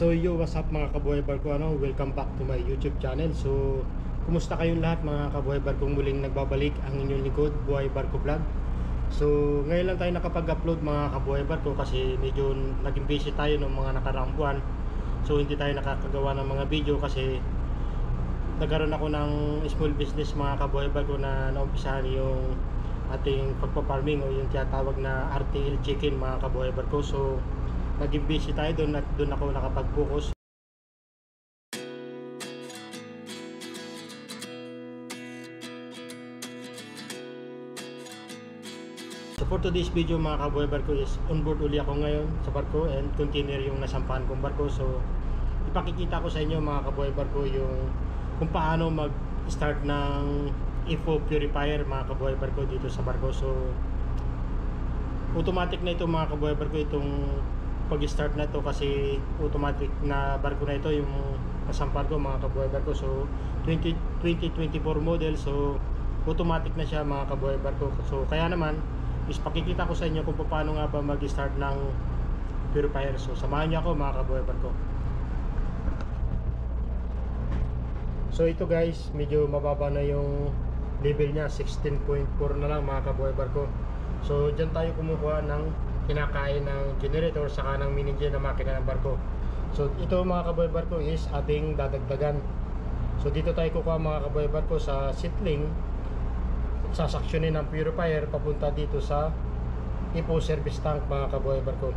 So yo, what's up mga kabuhay barko, welcome back to my YouTube channel. So kumusta kayong lahat mga kabuhay barko? Muling nagbabalik ang inyong lingkod, Buhay Barko Vlog. So ngayon lang tayo nakapag-upload mga kabuhay barko kasi medyo naging busy tayo ng mga nakaraang buwan. So hindi tayo nakakagawa ng mga video kasi nagkaroon ako ng small business mga kabuhay barko na naumpisahan yung ating pagpa-farming o yung tinatawag na RTL chicken mga kabuhay barko. So naging busy tayo doon at doon ako nakapag-focus. So for today's video mga kabuhay barko is on board uli ako ngayon sa barko and container yung nasampahan kong barko. So ipakikita ko sa inyo mga kabuhay barko yung kung paano mag-start ng FO purifier mga kabuhay barko dito sa barko. So automatic na ito mga kabuhay barko, itong pag-start na to kasi automatic na barko na ito yung nasampahan ko mga kabuhay barko. So 2024 model, so automatic na siya mga kabuhay barko. So kaya naman is pakikita ko sa inyo kung paano nga ba mag-start ng purifier. So samahan niyo ako mga kabuhay barko. So ito guys, medyo mababa na yung level niya, 16.4 na lang mga kabuhay barko. So dyan tayo kumukuha ng kinakain ng generator saka ng mini gen na makina ng barko. So ito mga kabuhay barko is ating dadagdagan. So dito tayo kukuha mga kabuhay barko sa seatling, sasaksyonin ng purifier papunta dito sa FO service tank mga kabuhay barko.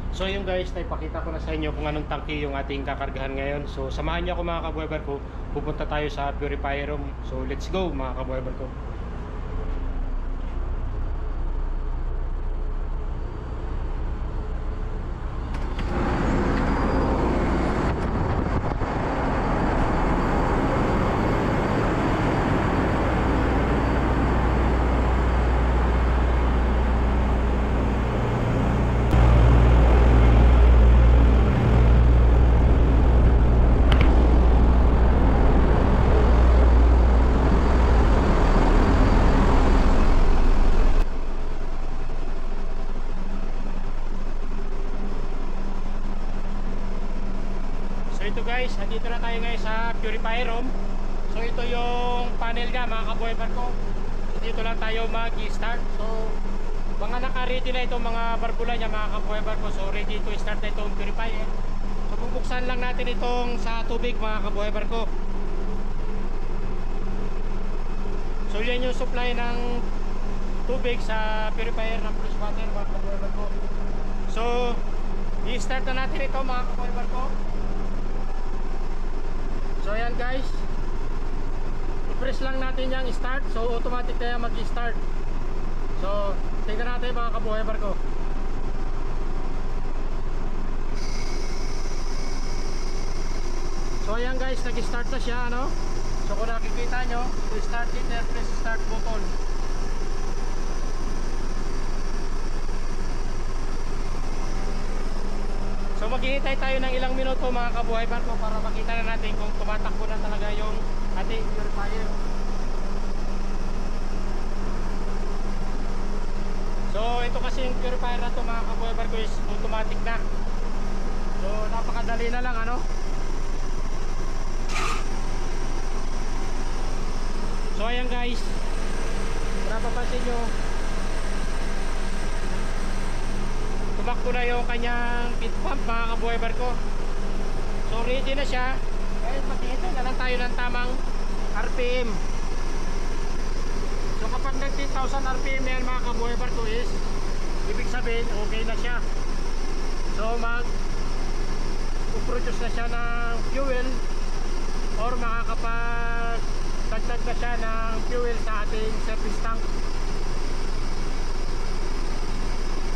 So yun guys, naipakita ko na sa inyo kung anong tangke yung ating kakargahan ngayon. So samahan niyo ako mga kabuhay barko, pupunta tayo sa purifier room. So let's go mga kabuhay barko. So ito guys, nandito na tayo ngayon sa purifier room. So ito yung panel niya mga kabuhay barko. Dito lang tayo mag-start. So mga naka-ready na itong mga barbula niya mga kabuhay barko. So ready to start na itong purifier. So bubuksan lang natin itong sa tubig mga kabuhay barko. So yan yung supply ng tubig sa purifier ng fresh water mga kabuhay barko. So i-start na natin ito mga kabuhay barko. So ayan guys, i-press lang natin yung start. So automatic na yan mag-start. So tingnan natin mga kabuhay barko. So ayan guys, nag-start na siya ano. So kung nakikita nyo, start it and press start button. So maghihintay tayo ng ilang minuto mga kabuhay barko para makita na natin kung tumatakbo na talaga yung ating purifier. So ito kasi yung purifier na to mga kabuhay barko is automatic na. So napakadali na lang ano. So ayan guys, napapansin nyo, tumakbo na yung kanyang pit pump mga kabuhay barko. So ready na siya. Ngayon maghihintay na lang tayo ng tamang RPM. So kapag nag 10,000 RPM na yan mga kabuhay barko is ibig sabihin okay na siya. So mag-produce na siya ng fuel or makakapag-dagdag na siya ng fuel sa ating service tank.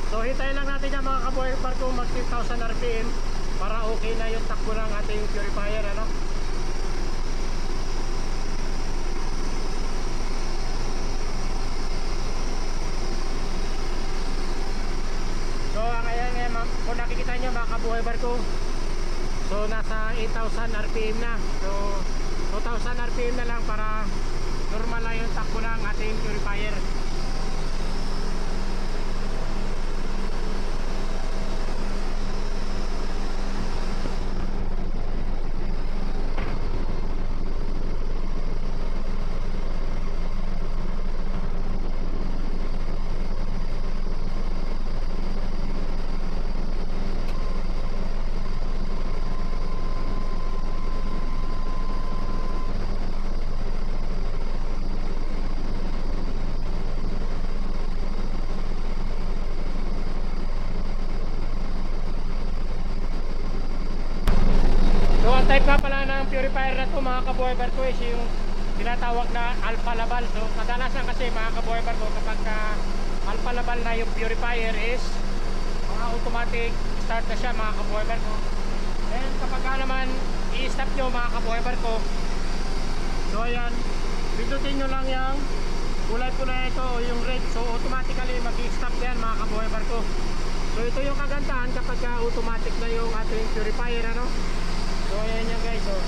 So hintayin lang natin yan mga kabuhay barko mag 10,000 RPM para okay na yung takbo ng ating purifier ano. So ayan kung nakikita nyo mga kabuhay barko, so nasa 8,000 RPM na. So 2,000 RPM na lang para normal na yung takbo ng ating purifier. purifier na to mga kabuhay barko is yung tinatawag na alpha labal. So kadalasan kasi mga kabuhay barko kapag alpha labal na yung purifier is mga automatic start na siya mga kabuhay barko. And kapag naman i-stop nyo mga kabuhay barko, so ayan, pindutin nyo lang yung kulay pula ito o yung red, so automatically mag-i-stop yan mga kabuhay barko. So ito yung kagandahan kapag automatic na yung ating purifier, ano. So ayan yan guys, oh.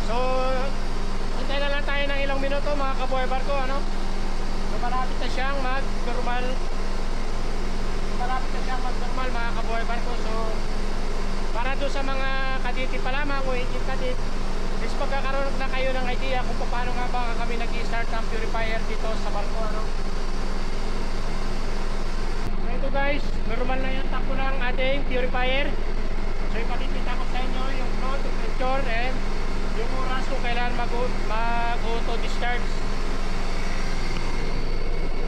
So hintay na lang tayo ng ilang minuto mga kabuhay barko, ano. So malapit na siyang mag-normal, mga kabuhay barko. So para doon sa mga kaditi pa lamang o engine kadit, is pagkakaroon na kayo ng idea kung paano nga ba kami nag-i-start ng purifier dito sa barko, ano. So ito guys, normal na yung takbo ng ating purifier. So ipakikita ko sa inyo yung flow, temperature, and yung oras kung kailan mag-auto discharge.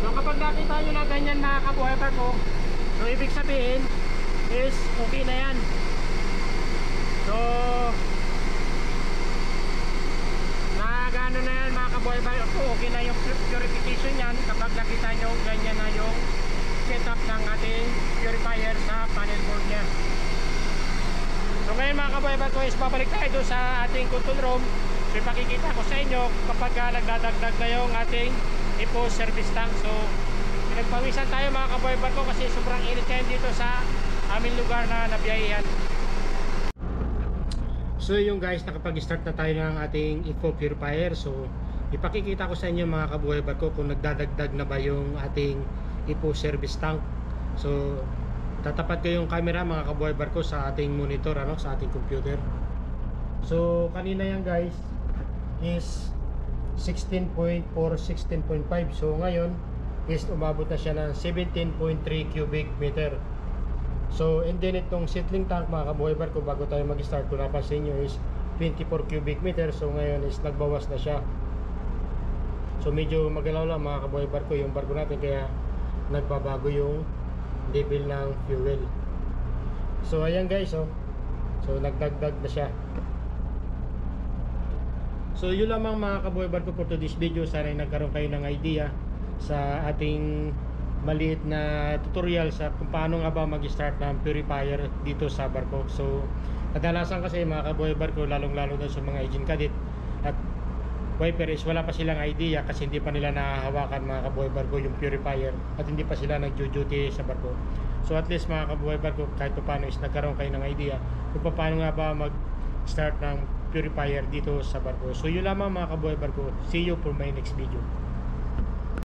So kapag nakita nyo na ganyan mga kabuhay barko, so ibig sabihin is okay na yan. So nagano na yan mga kabuhay barko, okay na yung purification yan kapag nakita nyo ganyan na yung setup ng ating purifier sa panel board nya. So ngayon mga kabuhay barko is babalik tayo doon sa ating control room. So ipakikita ko sa inyo kapag nagdadagdag na yung ating IPO service tank. So pinagpawisan tayo mga kabuhay barko kasi sobrang init ngayon dito sa aming lugar na nabiyahihan. So yung guys, nakapag-start na tayo ng ating IPO purifier. So ipakikita ko sa inyo mga kabuhay barko kung nagdadagdag na ba yung ating IPO service tank. So tatapat ko yung camera mga kabuhay barko sa ating monitor, ano, sa ating computer. So kanina yan guys is 16.4, 16.5. So ngayon is umabot na siya ng 17.3 cubic meter. So and then itong settling tank mga kabuhay barko, bago tayo mag-start, kung napansin nyo is 24 cubic meter. So ngayon is nagbawas na siya. So medyo magalaw lang mga kabuhay barko yung barko natin, kaya nagbabago yung level ng fuel. So ayan guys, oh. So nagdagdag na siya. So yun lamang mga kabuhay barko for today's video. Sana ay nagkaroon kayo ng idea sa ating maliit na tutorial sa kung paano nga ba mag-start ng purifier dito sa barko. So kadalasan kasi mga kabuhay barko, lalong lalo na sa mga engine kadit at wiper, is wala pa silang idea kasi hindi pa nila nahahawakan mga kabuhay barko yung purifier at hindi pa sila nag-duty sa barko. So at least mga kabuhay barko, kahit pa paano is nagkaroon kayo ng idea kung paano nga ba mag-start ng purifier dito sa barko. So yun lamang mga kabuhay barko. See you for my next video.